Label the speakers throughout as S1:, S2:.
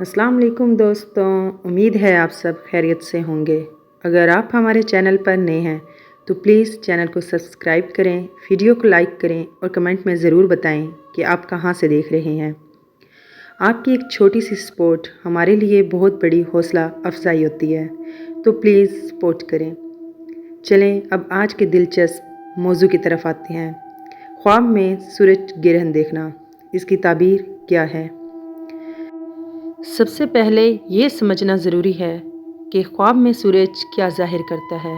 S1: अस्सलाम वालेकुम दोस्तों, उम्मीद है आप सब खैरियत से होंगे। अगर आप हमारे चैनल पर नए हैं तो प्लीज़ चैनल को सब्सक्राइब करें, वीडियो को लाइक करें और कमेंट में ज़रूर बताएं कि आप कहां से देख रहे हैं। आपकी एक छोटी सी सपोर्ट हमारे लिए बहुत बड़ी हौसला अफजाई होती है, तो प्लीज़ सपोर्ट करें। चलें अब आज के दिलचस्प मौजू की तरफ आते हैं। ख्वाब में सूरज ग्रहण देखना, इसकी ताबीर क्या है? सबसे पहले ये समझना ज़रूरी है कि ख्वाब में सूरज क्या ज़ाहिर करता है।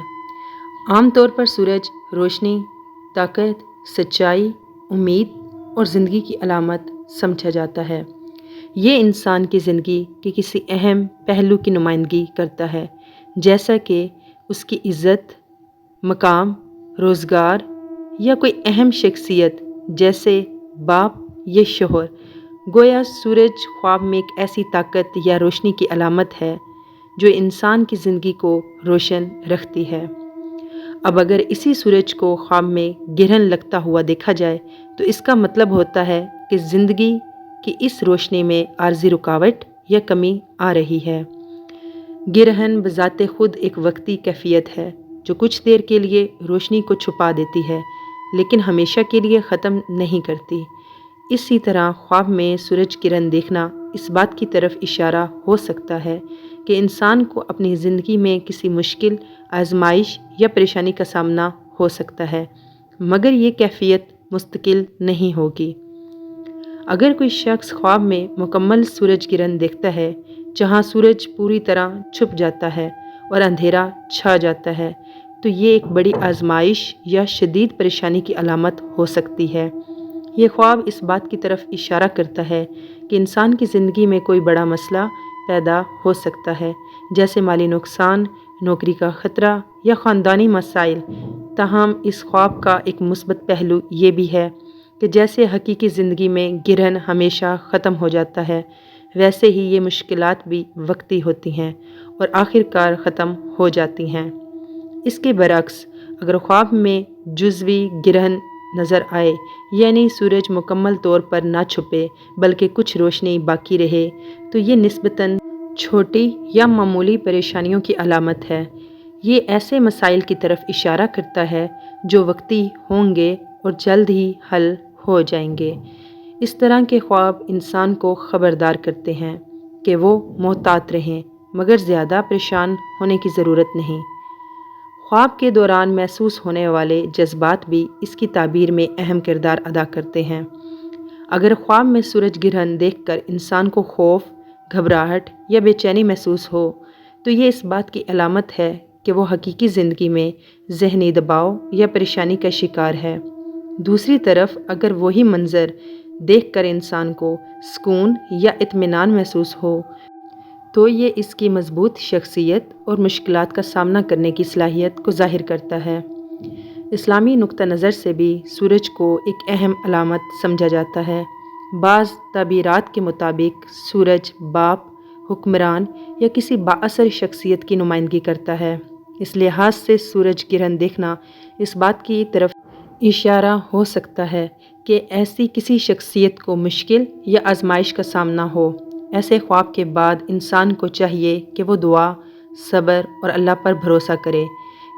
S1: आमतौर पर सूरज रोशनी, ताकत, सच्चाई, उम्मीद और ज़िंदगी की अलामत समझा जाता है। ये इंसान की ज़िंदगी के किसी अहम पहलू की नुमाइंदगी करता है, जैसा कि उसकी इज़्ज़त, मकाम, रोज़गार या कोई अहम शख्सियत जैसे बाप या शोहर। गोया सूरज ख्वाब में एक ऐसी ताकत या रोशनी की अलामत है जो इंसान की ज़िंदगी को रोशन रखती है। अब अगर इसी सूरज को ख्वाब में ग्रहण लगता हुआ देखा जाए तो इसका मतलब होता है कि ज़िंदगी की इस रोशनी में आर्जी रुकावट या कमी आ रही है। ग्रहण बज़ाते खुद एक वक्ती कैफियत है जो कुछ देर के लिए रोशनी को छुपा देती है, लेकिन हमेशा के लिए ख़त्म नहीं करती। इसी तरह ख्वाब में सूरज किरण देखना इस बात की तरफ इशारा हो सकता है कि इंसान को अपनी ज़िंदगी में किसी मुश्किल, आजमाइश या परेशानी का सामना हो सकता है, मगर ये कैफियत मुस्तकिल नहीं होगी। अगर कोई शख्स ख्वाब में मुकम्मल सूरज किरण देखता है, जहाँ सूरज पूरी तरह छुप जाता है और अंधेरा छा जाता है, तो ये एक बड़ी आजमाइश या शदीद परेशानी की अलामत हो सकती है। ये ख्वाब इस बात की तरफ इशारा करता है कि इंसान की ज़िंदगी में कोई बड़ा मसला पैदा हो सकता है, जैसे माली नुकसान, नौकरी का ख़तरा या ख़ानदानी मसाइल। ताहम इस ख्वाब का एक मुस्बत पहलू ये भी है कि जैसे हकीकी ज़िंदगी में ग्रहण हमेशा ख़त्म हो जाता है, वैसे ही ये मुश्किलात भी वक्ती होती हैं और आखिरकार ख़त्म हो जाती हैं। इसके बरक्स अगर ख्वाब में जुज़वी ग्रहण नज़र आए, यानी सूरज मुकम्मल तौर पर ना छुपे बल्कि कुछ रोशनी बाकी रहे, तो ये निस्बतन छोटी या मामूली परेशानियों की अलामत है। ये ऐसे मसाइल की तरफ इशारा करता है जो वक्ती होंगे और जल्द ही हल हो जाएंगे। इस तरह के ख्वाब इंसान को ख़बरदार करते हैं कि वो मोहतात रहें, मगर ज़्यादा परेशान होने की ज़रूरत नहीं। ख्वाब के दौरान महसूस होने वाले जज्बात भी इसकी ताबीर में अहम किरदार अदा करते हैं। अगर ख्वाब में सूरज ग्रहण देखकर इंसान को खौफ, घबराहट या बेचैनी महसूस हो, तो ये इस बात की अलामत है कि वो हकीकी ज़िंदगी में ज़हनी दबाव या परेशानी का शिकार है। दूसरी तरफ अगर वही मंज़र देखकर इंसान को सुकून या इत्मीनान महसूस हो, तो ये इसकी मजबूत शख्सियत और मुश्किलात का सामना करने की सलाहियत को ज़ाहिर करता है। इस्लामी नुक्ता नज़र से भी सूरज को एक अहम अलामत समझा जाता है। बाज़ ताबीरात के मुताबिक सूरज बाप, हुक्मरान या किसी बाअसर शख्सियत की नुमाइंदगी करता है। इस लिहाज से सूरज ग्रहण देखना इस बात की तरफ इशारा हो सकता है कि ऐसी किसी शख्सियत को मुश्किल या आजमाइश का सामना हो। ऐसे ख्वाब के बाद इंसान को चाहिए कि वो दुआ, सब्र और अल्लाह पर भरोसा करे,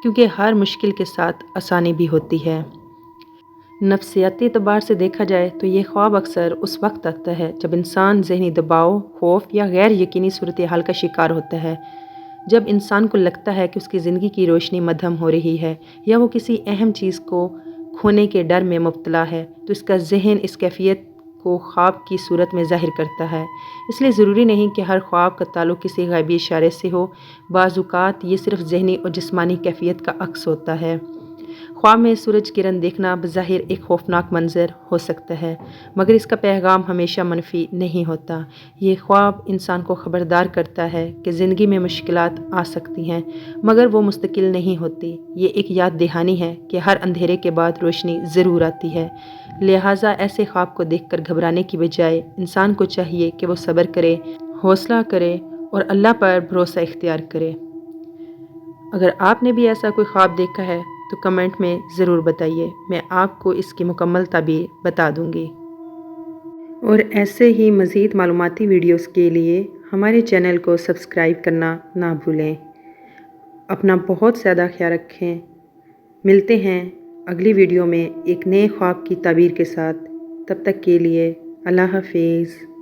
S1: क्योंकि हर मुश्किल के साथ आसानी भी होती है। नफ्सियाती एतबार से देखा जाए तो ये ख्वाब अक्सर उस वक्त आता है जब इंसान ज़हनी दबाव, खौफ या गैर यकीनी सूरत हाल का शिकार होता है। जब इंसान को लगता है कि उसकी ज़िंदगी की रोशनी मद्धम हो रही है या वो किसी अहम चीज़ को खोने के डर में मुब्तला है, तो इसका जहन इस कैफियत को ख्वाब की सूरत में ज़ाहिर करता है। इसलिए ज़रूरी नहीं कि हर ख्वाब का ताल्लुक़ किसी गायबी इशारे से हो। बाज़ औक़ात ये सिर्फ़ ज़हनी और जिस्मानी कैफियत का अक्स होता है। ख्वाब में सूरज किरण देखना बज़ाहिर एक खौफनाक मंज़र हो सकता है, मगर इसका पैगाम हमेशा मनफी नहीं होता। ये ख्वाब इंसान को ख़बरदार करता है कि ज़िंदगी में मुश्किलात आ सकती हैं, मगर वो मुस्तकिल नहीं होती। ये एक याद दहानी है कि हर अंधेरे के बाद रोशनी ज़रूर आती है। लिहाजा ऐसे ख्वाब को देखकर घबराने की बजाय इंसान को चाहिए कि वो सब्र करे, हौसला करे और अल्लाह पर भरोसा इख्तियार करे। अगर आपने भी ऐसा कोई ख्वाब देखा है तो कमेंट में ज़रूर बताइए, मैं आपको इसकी मुकम्मल ताबीर बता दूंगी। اور ایسے ہی مزید معلوماتی ویڈیوز کے لیے ہمارے چینل کو سبسکرائب کرنا نہ بھولیں۔ اپنا بہت زیادہ خیال رکھیں۔ ملتے ہیں اگلی ویڈیو میں ایک نئے خواب کی تعبیر کے ساتھ۔ تب تک کے لیے اللہ حافظ۔